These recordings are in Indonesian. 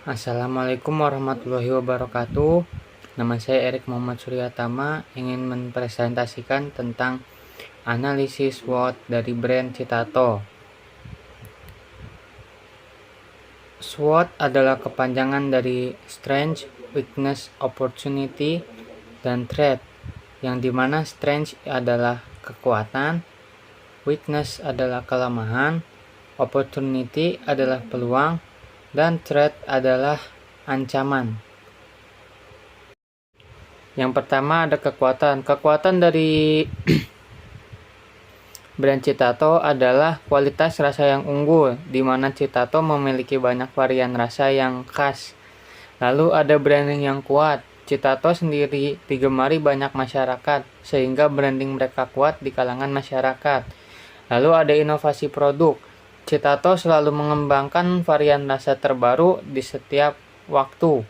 Assalamualaikum warahmatullahi wabarakatuh. Nama saya Erik Muhammad Suryatama, ingin mempresentasikan tentang analisis SWOT dari brand Citato. SWOT adalah kepanjangan dari Strength, Weakness, Opportunity, dan Threat, yang dimana Strength adalah kekuatan, Weakness adalah kelemahan, Opportunity adalah peluang, dan Threat adalah ancaman. Yang pertama ada kekuatan. Kekuatan dari brand Citato adalah kualitas rasa yang unggul, di mana Citato memiliki banyak varian rasa yang khas. Lalu ada branding yang kuat. Citato sendiri digemari banyak masyarakat, sehingga branding mereka kuat di kalangan masyarakat. Lalu ada inovasi produk. Citato selalu mengembangkan varian rasa terbaru di setiap waktu.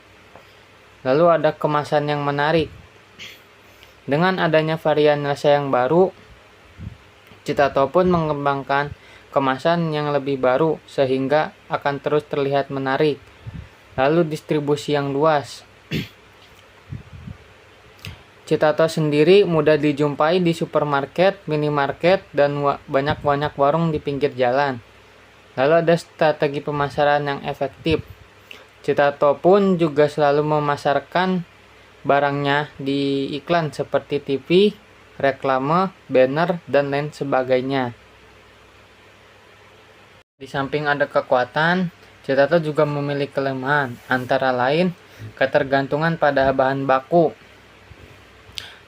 Lalu ada kemasan yang menarik. Dengan adanya varian rasa yang baru, Citato pun mengembangkan kemasan yang lebih baru sehingga akan terus terlihat menarik. Lalu distribusi yang luas. Citato sendiri mudah dijumpai di supermarket, minimarket, dan banyak warung di pinggir jalan. Lalu ada strategi pemasaran yang efektif. Citato pun juga selalu memasarkan barangnya di iklan seperti TV, reklame, banner, dan lain sebagainya. Di samping ada kekuatan, Citato juga memiliki kelemahan, antara lain ketergantungan pada bahan baku.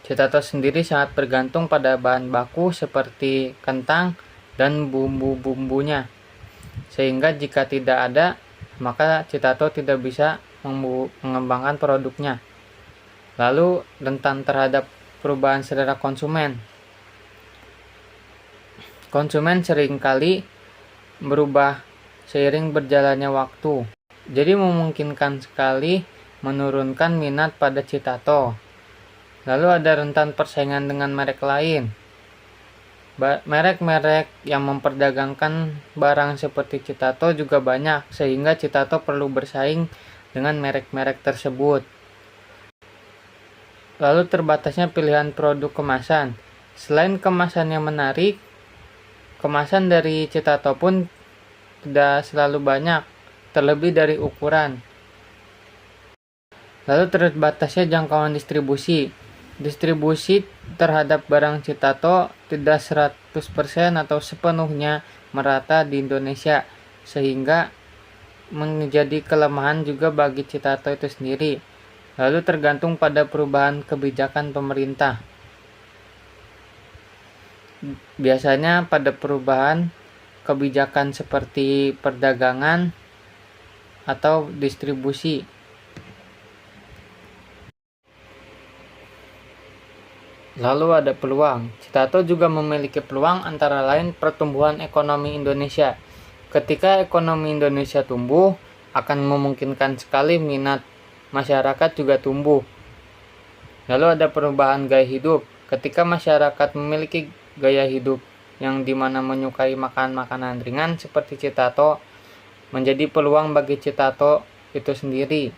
Citato sendiri sangat bergantung pada bahan baku seperti kentang dan bumbu-bumbunya. Sehingga jika tidak ada, maka Citato tidak bisa mengembangkan produknya. Lalu rentan terhadap perubahan selera konsumen. Konsumen seringkali berubah seiring berjalannya waktu. Jadi memungkinkan sekali menurunkan minat pada Citato. Lalu ada rentan persaingan dengan merek lain. Merek-merek yang memperdagangkan barang seperti Citato juga banyak, sehingga Citato perlu bersaing dengan merek-merek tersebut. Lalu terbatasnya pilihan produk kemasan. Selain kemasan yang menarik, kemasan dari Citato pun tidak selalu banyak, terlebih dari ukuran. Lalu terbatasnya jangkauan distribusi. Distribusi terhadap barang Citato tidak 100% atau sepenuhnya merata di Indonesia, sehingga menjadi kelemahan juga bagi Citato itu sendiri. Lalu tergantung pada perubahan kebijakan pemerintah. Biasanya pada perubahan kebijakan seperti perdagangan atau distribusi. Lalu ada peluang. Citato juga memiliki peluang antara lain pertumbuhan ekonomi Indonesia. Ketika ekonomi Indonesia tumbuh, akan memungkinkan sekali minat masyarakat juga tumbuh. Lalu ada perubahan gaya hidup. Ketika masyarakat memiliki gaya hidup yang dimana menyukai makan makanan ringan seperti Citato, menjadi peluang bagi Citato itu sendiri.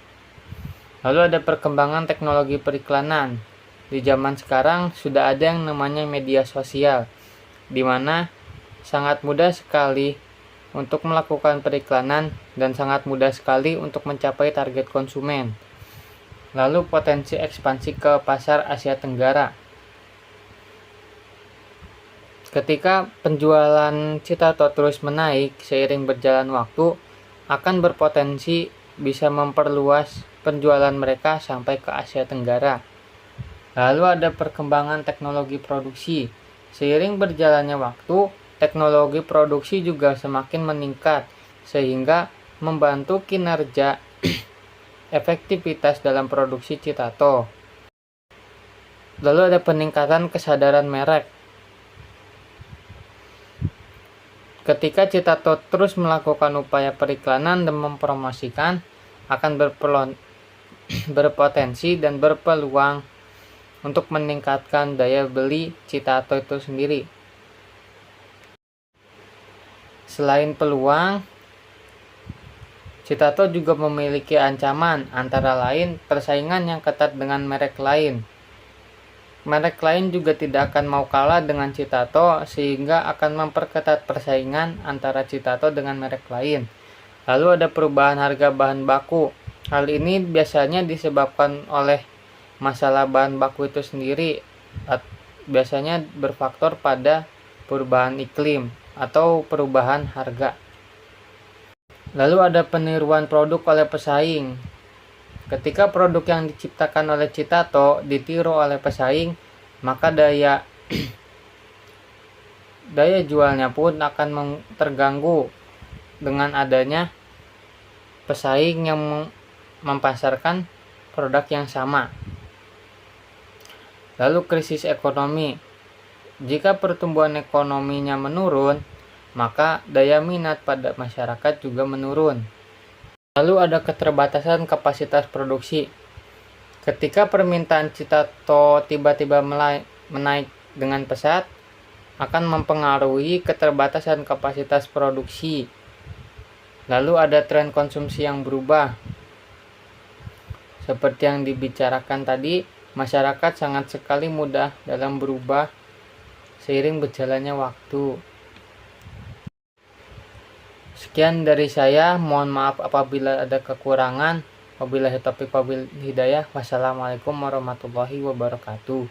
Lalu ada perkembangan teknologi periklanan. Di zaman sekarang sudah ada yang namanya media sosial, di mana sangat mudah sekali untuk melakukan periklanan dan sangat mudah sekali untuk mencapai target konsumen. Lalu potensi ekspansi ke pasar Asia Tenggara. Ketika penjualan Citato terus menaik seiring berjalan waktu, akan berpotensi bisa memperluas penjualan mereka sampai ke Asia Tenggara. Lalu ada perkembangan teknologi produksi. Seiring berjalannya waktu, teknologi produksi juga semakin meningkat, sehingga membantu kinerja efektivitas dalam produksi Citato. Lalu ada peningkatan kesadaran merek. Ketika Citato terus melakukan upaya periklanan dan mempromosikan, akan berpotensi dan berpeluang untuk meningkatkan daya beli Citato itu sendiri. Selain peluang, Citato juga memiliki ancaman, antara lain persaingan yang ketat dengan merek lain. Merek lain juga tidak akan mau kalah dengan Citato, sehingga akan memperketat persaingan antara Citato dengan merek lain. Lalu ada perubahan harga bahan baku. Hal ini biasanya disebabkan oleh masalah bahan baku itu sendiri, biasanya berfaktor pada perubahan iklim atau perubahan harga. Lalu ada peniruan produk oleh pesaing. Ketika produk yang diciptakan oleh Citato ditiru oleh pesaing, maka daya jualnya pun akan terganggu dengan adanya pesaing yang memasarkan produk yang sama. Lalu krisis ekonomi. Jika pertumbuhan ekonominya menurun, maka daya minat pada masyarakat juga menurun. Lalu ada keterbatasan kapasitas produksi. Ketika permintaan Citato tiba-tiba menaik dengan pesat, akan mempengaruhi keterbatasan kapasitas produksi. Lalu ada tren konsumsi yang berubah. Seperti yang dibicarakan tadi, masyarakat sangat sekali mudah dalam berubah seiring berjalannya waktu. Sekian dari saya, mohon maaf apabila ada kekurangan. Wabillahi taufiq wal hidayah. Wassalamualaikum warahmatullahi wabarakatuh.